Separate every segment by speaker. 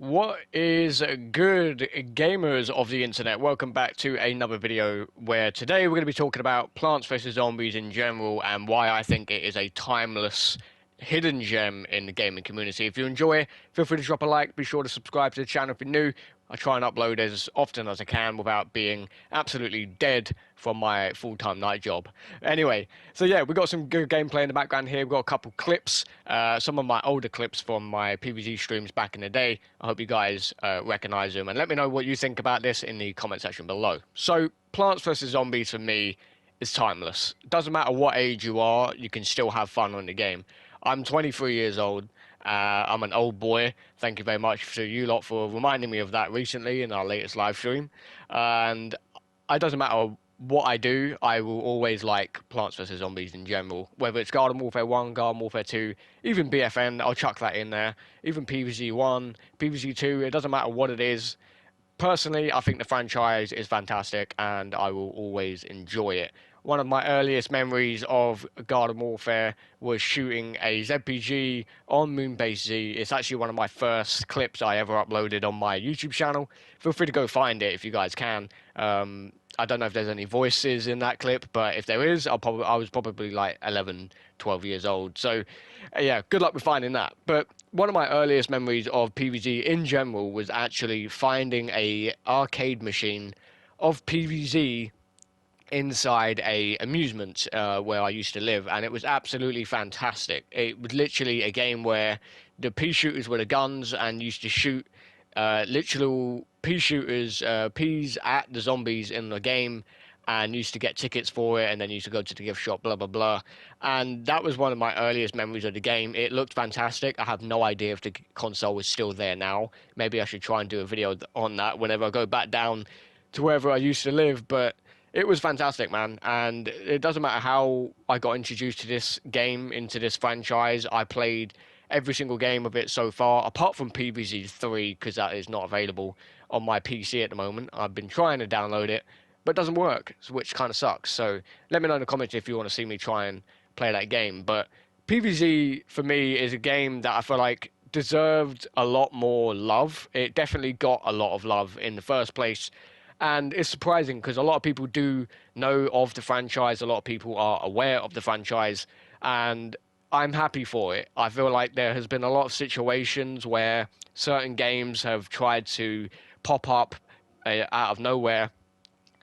Speaker 1: What is good, gamers of the internet? Welcome back to another video where today we're going to be talking about Plants vs. Zombies in general and why I think it is a timeless hidden gem in the gaming community. If you enjoy, feel free to drop a like. Be sure to subscribe to the channel if you're new. I try and upload as often as I can without being absolutely dead from my full-time night job. Anyway, so yeah, we've got some good gameplay in the background here. We've got a couple clips, some of my older clips from my PvZ streams back in the day. I hope you guys recognize them, and let me know what you think about this in the comment section below. So, Plants vs. Zombies for me is timeless. Doesn't matter what age you are, you can still have fun on the game. I'm 23 years old. I'm an old boy. Thank you very much to you lot for reminding me of that recently in our latest live stream. And it doesn't matter what I do, I will always like Plants vs. Zombies in general. Whether it's Garden Warfare 1, Garden Warfare 2, even BFN, I'll chuck that in there. Even PvZ 1, PvZ 2, it doesn't matter what it is. Personally, I think the franchise is fantastic and I will always enjoy it. One of my earliest memories of Garden Warfare was shooting a ZPG on Moonbase Z. It's actually one of my first clips I ever uploaded on my YouTube channel. Feel free to go find it if you guys can. I don't know if there's any voices in that clip, but if there is, I was probably like 11, 12 years old. So, yeah, good luck with finding that. But one of my earliest memories of PvZ in general was actually finding a arcade machine of PvZ inside a amusement where I used to live, and it was absolutely fantastic. It was literally a game where the pea shooters were the guns and used to shoot literal pea shooters, peas at the zombies in the game, and used to get tickets for it, and then used to go to the gift shop, blah blah blah. And that was one of my earliest memories of the game. It looked fantastic. I have no idea if the console is still there now. Maybe I should try and do a video on that whenever I go back down to wherever I used to live, but it was fantastic, man. And it doesn't matter how I got introduced to this game, into this franchise. I played every single game of it so far, apart from PvZ 3, because that is not available on my PC at the moment. I've been trying to download it, but it doesn't work, which kind of sucks. So let me know in the comments if you want to see me try and play that game. But PvZ, for me, is a game that I feel like deserved a lot more love. It definitely got a lot of love in the first place. And it's surprising because a lot of people do know of the franchise. A lot of people are aware of the franchise. And I'm happy for it. I feel like there has been a lot of situations where certain games have tried to pop up out of nowhere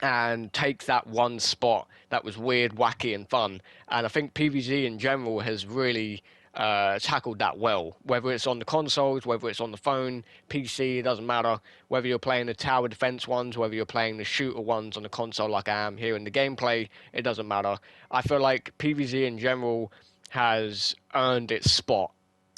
Speaker 1: and take that one spot that was weird, wacky, and fun. And I think PvZ in general has really tackled that well. Whether it's on the consoles, whether it's on the phone, PC, it doesn't matter. Whether you're playing the tower defense ones, whether you're playing the shooter ones on the console like I am here in the gameplay, it doesn't matter. I feel like PvZ in general has earned its spot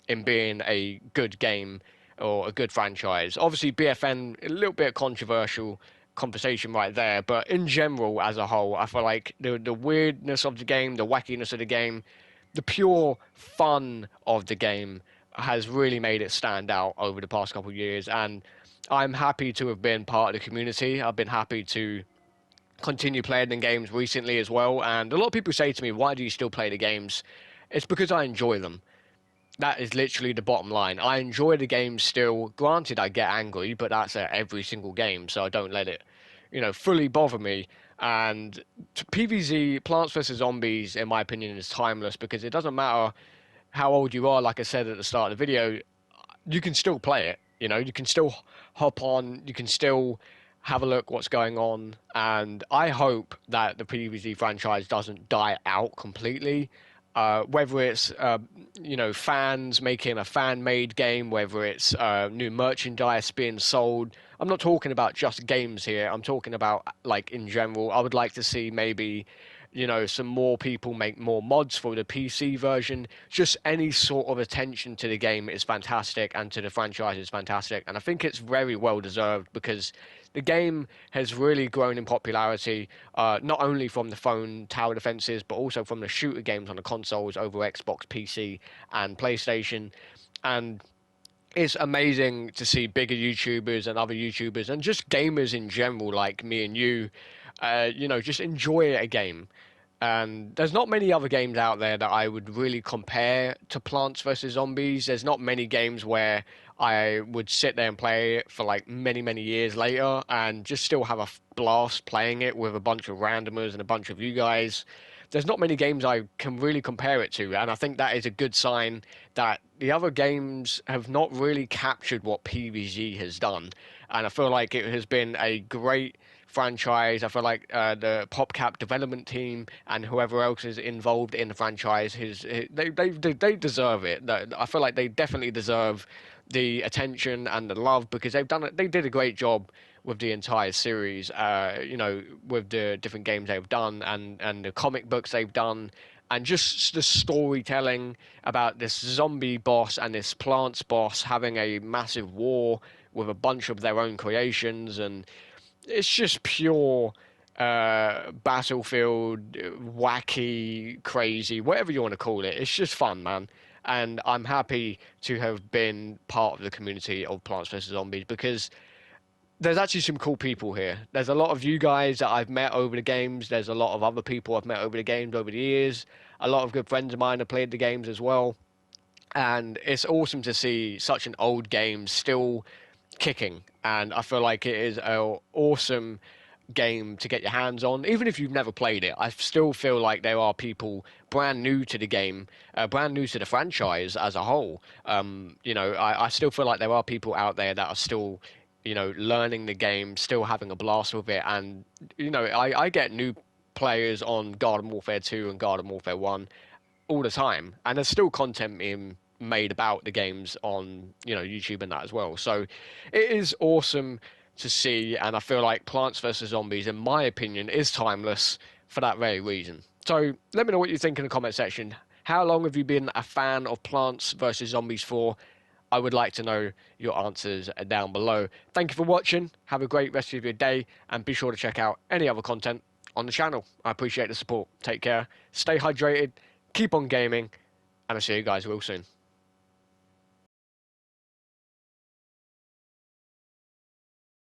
Speaker 1: in being a good game or a good franchise. Obviously, BFN, a little bit controversial conversation right there, but in general, as a whole, I feel like the weirdness of the game, the wackiness of the game, the pure fun of the game has really made it stand out over the past couple of years, and I'm happy to have been part of the community. I've been happy to continue playing the games recently as well, and a lot of people say to me, why do you still play the games? It's because I enjoy them. That is literally the bottom line. I enjoy the game still. Granted, I get angry, but that's at every single game, so I don't let it, fully bother me. And PvZ, Plants vs. Zombies, in my opinion, is timeless because it doesn't matter how old you are. Like I said at the start of the video, you can still play it. You can still hop on. You can still have a look what's going on. And I hope that the PvZ franchise doesn't die out completely. Whether it's fans making a fan-made game, whether it's new merchandise being sold. I'm not talking about just games here. I'm talking about like in general. I would like to see maybe some more people make more mods for the PC version. Just any sort of attention to the game is fantastic, and to the franchise is fantastic. And I think it's very well deserved because the game has really grown in popularity, not only from the phone tower defenses, but also from the shooter games on the consoles over Xbox, PC, and PlayStation. And it's amazing to see bigger YouTubers and other YouTubers and just gamers in general, like me and you, just enjoy a game. And there's not many other games out there that I would really compare to Plants vs. Zombies. There's not many games where I would sit there and play it for like many, many years later and just still have a blast playing it with a bunch of randomers and a bunch of you guys. There's not many games I can really compare it to, and I think that is a good sign that the other games have not really captured what PVG has done. And I feel like it has been a great franchise. I feel like the PopCap development team and whoever else is involved in the franchise, they deserve it. I feel like they definitely deserve the attention and the love because they did a great job with the entire series. With the different games they've done and the comic books they've done. And just the storytelling about this zombie boss and this plants boss having a massive war with a bunch of their own creations, and it's just pure battlefield, wacky, crazy, whatever you want to call it. It's just fun, man. And I'm happy to have been part of the community of Plants vs Zombies because there's actually some cool people here. There's a lot of you guys that I've met over the games. There's a lot of other people I've met over the games over the years. A lot of good friends of mine have played the games as well. And it's awesome to see such an old game still kicking. And I feel like it is an awesome game to get your hands on, even if you've never played it. I still feel like there are people brand new to the game, brand new to the franchise as a whole. I still feel like there are people out there that are still, learning the game, still having a blast with it. And, I get new players on Garden Warfare 2 and Garden Warfare 1 all the time. And there's still content being made about the games on, YouTube and that as well. So it is awesome to see, and I feel like Plants vs Zombies, in my opinion, is timeless for that very reason. So let me know what you think in the comment section. How long have you been a fan of Plants vs Zombies for? I would like to know your answers down below. Thank you for watching. Have a great rest of your day, and be sure to check out any other content on the channel. I appreciate the support. Take care, stay hydrated, keep on gaming, and I'll see you guys real soon.